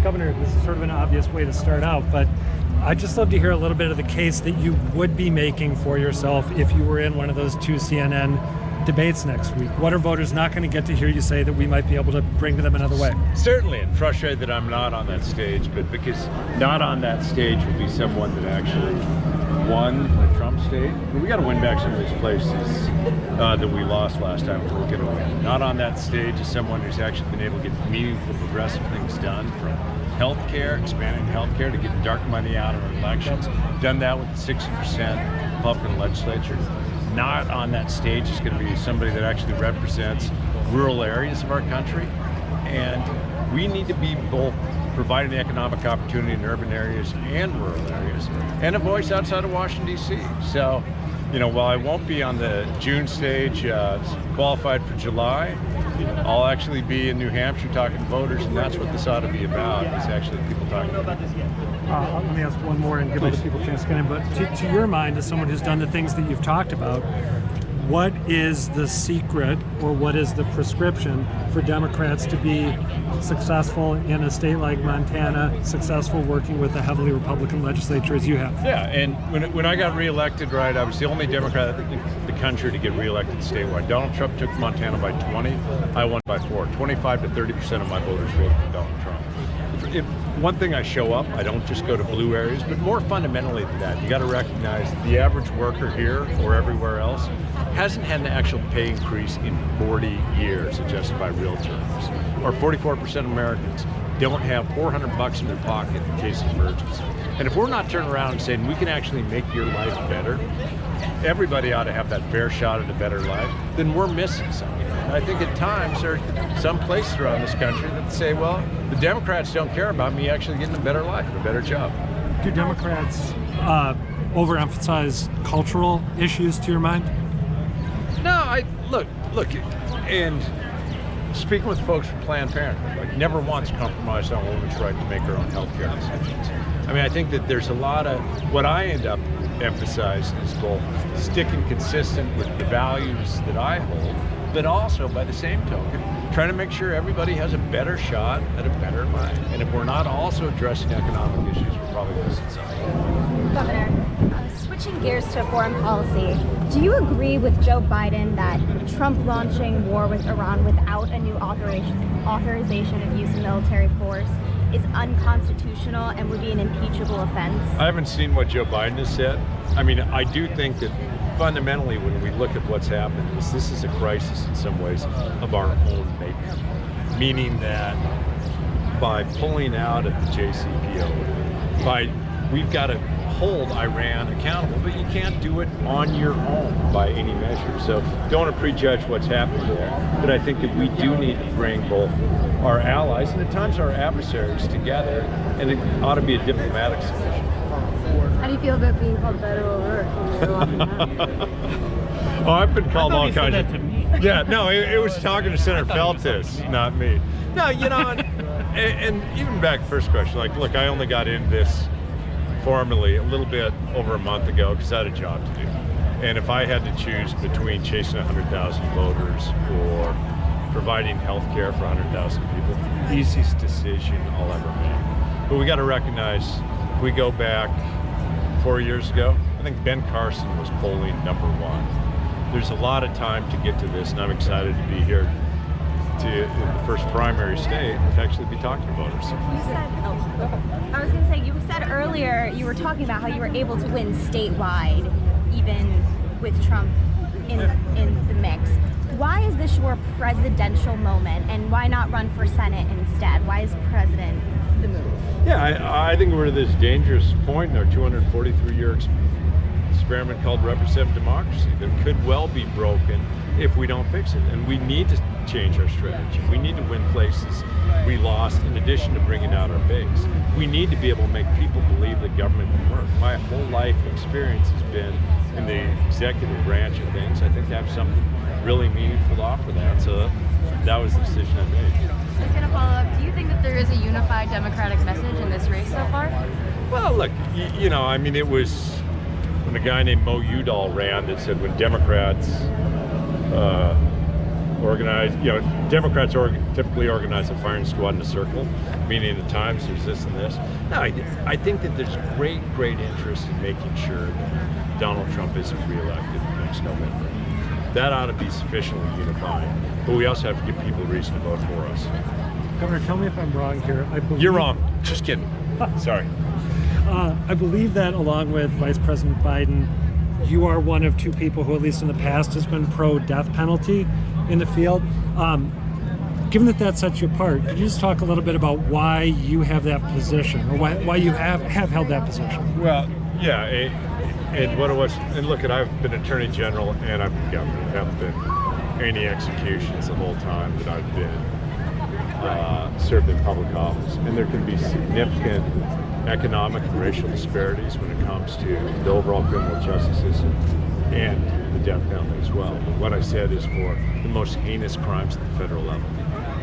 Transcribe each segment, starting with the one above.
Governor, this is sort of an obvious way to start out, but I'd just love to hear a little bit of the case that you would be making for yourself if you were in one of those two CNN debates next week. What are voters not going to get to hear you say that we might be able to bring to them another way? Certainly, and frustrated that I'm not on that stage, but because not on that stage would be someone that actually won the Trump state. We got to win back some of these places that we lost last time if we're going to win. Not on that stage is someone who's actually been able to get meaningful, progressive things done, from healthcare, expanding healthcare, to get dark money out of our elections. Done that with the 60% Republican legislature. Not on that stage is going to be somebody that actually represents rural areas of our country. And we need to be both providing economic opportunity in urban areas and rural areas, and a voice outside of Washington, D.C. So, you know, while I won't be on the June stage qualified for July, I'll actually be in New Hampshire talking to voters, and that's what this ought to be about, is actually people talking to people. Let me ask one more and give other people a chance to get in, but to your mind, as someone who's done the things that you've talked about, what is the secret, or what is the prescription for Democrats to be successful in a state like Montana, successful working with a heavily Republican legislature as you have? Yeah, and when I got reelected, right, I was the only Democrat in the country to get reelected statewide. Donald Trump took Montana by 20, I won by 4. 25 to 30% of my voters voted for Donald Trump. If one thing, I show up, I don't just go to blue areas, but more fundamentally than that, you got to recognize that the average worker here or everywhere else hasn't had an actual pay increase in 40 years, adjusted by real terms. Or 44% of Americans don't have $400 in their pocket in case of emergency. And if we're not turning around and saying we can actually make your life better, everybody ought to have that fair shot at a better life, then we're missing something. And I think at times there are some places around this country that say, well, the Democrats don't care about me actually getting a better life, a better job. Do Democrats overemphasize cultural issues to your mind? No, look, and speaking with folks from Planned Parenthood, like, never once compromised on a woman's right to make her own health care decisions. I mean, I think that there's a lot of, what I end up emphasizing is both sticking consistent with the values that I hold, but also, by the same token, trying to make sure everybody has a better shot at a better life. And if we're not also addressing economic issues, we're probably missing something. Governor, switching gears to foreign policy, do you agree with Joe Biden that Trump launching war with Iran without a new authorization of use of military force is unconstitutional and would be an impeachable offense? I haven't seen what Joe Biden has said. I mean, I do think that fundamentally, when we look at what's happened, this is a crisis in some ways of our own making. Meaning that by pulling out of the JCPOA, we've got to hold Iran accountable, but you can't do it on your own by any measure. So don't want to prejudge what's happened there, but I think that we do need to bring both our allies and at times our adversaries together, and it ought to be a diplomatic solution. How do you feel about being called Beto O'Rourke? Oh, I've been called all kinds of. Yeah, no, it was talking to Senator Feltes, not me. No, you know, and even back first question, like, look, I only got into this formally a little bit over a month ago because I had a job to do. And if I had to choose between chasing 100,000 voters or providing health care for 100,000 people, the easiest decision I'll ever make. But we got to recognize, if we go back 4 years ago, I think Ben Carson was polling #1. There's a lot of time to get to this, and I'm excited to be here in the first primary state to actually be talking to voters. I was going to say, you said earlier, you were talking about how you were able to win statewide, even with Trump in the mix. Why is this your presidential moment, and why not run for Senate instead? Why is president the move? Yeah, I think we're at this dangerous point in our 243-year experiment called representative democracy that could well be broken if we don't fix it. And we need to change our strategy. We need to win places we lost, in addition to bringing out our base. We need to be able to make people believe that government can work. My whole life experience has been in the executive branch of things. I think I have something really meaningful to offer that. So that was the decision I made. I was going to follow up. Do you think that there is a unified Democratic message in this race so far? Well, look, you know, I mean, it was when a guy named Mo Udall ran that said when Democrats organize, Democrats typically organize a firing squad in a circle, meaning at times there's this and this. No, I think that there's great interest in making sure that Donald Trump isn't reelected next November. That ought to be sufficiently unifying, but we also have to give people a reason to vote for us. Governor, tell me if I'm wrong here. You're wrong. Just kidding. Sorry. I believe that along with Vice President Biden, you are one of two people who, at least in the past, has been pro-death penalty in the field. Given that that sets you apart, could you just talk a little bit about why you have that position, or why you have held that position? Well, yeah, and what it was, and look, I've been Attorney General and I've been governor. There haven't been any executions the whole time that I've been served in public office, and there can be significant economic and racial disparities when it comes to the overall criminal justice system and the death penalty as well. But what I said is for the most heinous crimes at the federal level,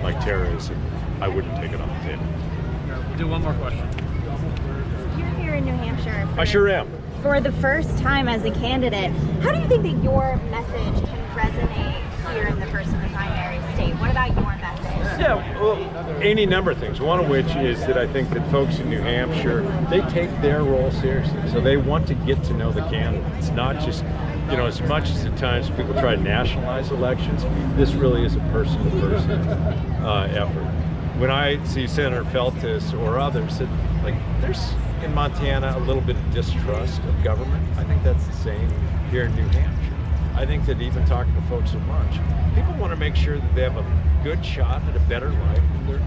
like terrorism, I wouldn't take it off the table. We'll do one more question. You're here in New Hampshire. I sure am. For the first time as a candidate, how do you think that your message can resonate here in the first of the primary state? What about your message? Yeah, well, any number of things. One of which is that I think that folks in New Hampshire, they take their role seriously. So they want to get to know the candidates, not just, as much as at times people try to nationalize elections, this really is a person-to-person effort. When I see Senator Feltes or others, there's in Montana a little bit of distrust of government. I think that's the same here in New Hampshire. I think that even talking to folks at lunch, people want to make sure that they have a good shot at a better life than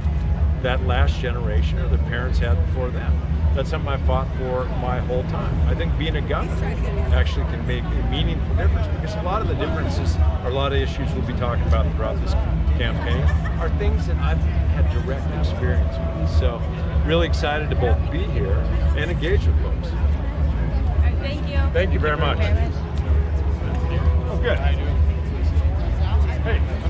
that last generation or their parents had before them. That's something I fought for my whole time. I think being a governor actually can make a meaningful difference, because a lot of the differences, or a lot of issues we'll be talking about throughout this campaign, are things that I've had direct experience with. So really excited to both be here and engage with folks. All right, thank you. Thank you very much. Oh, good. Hey.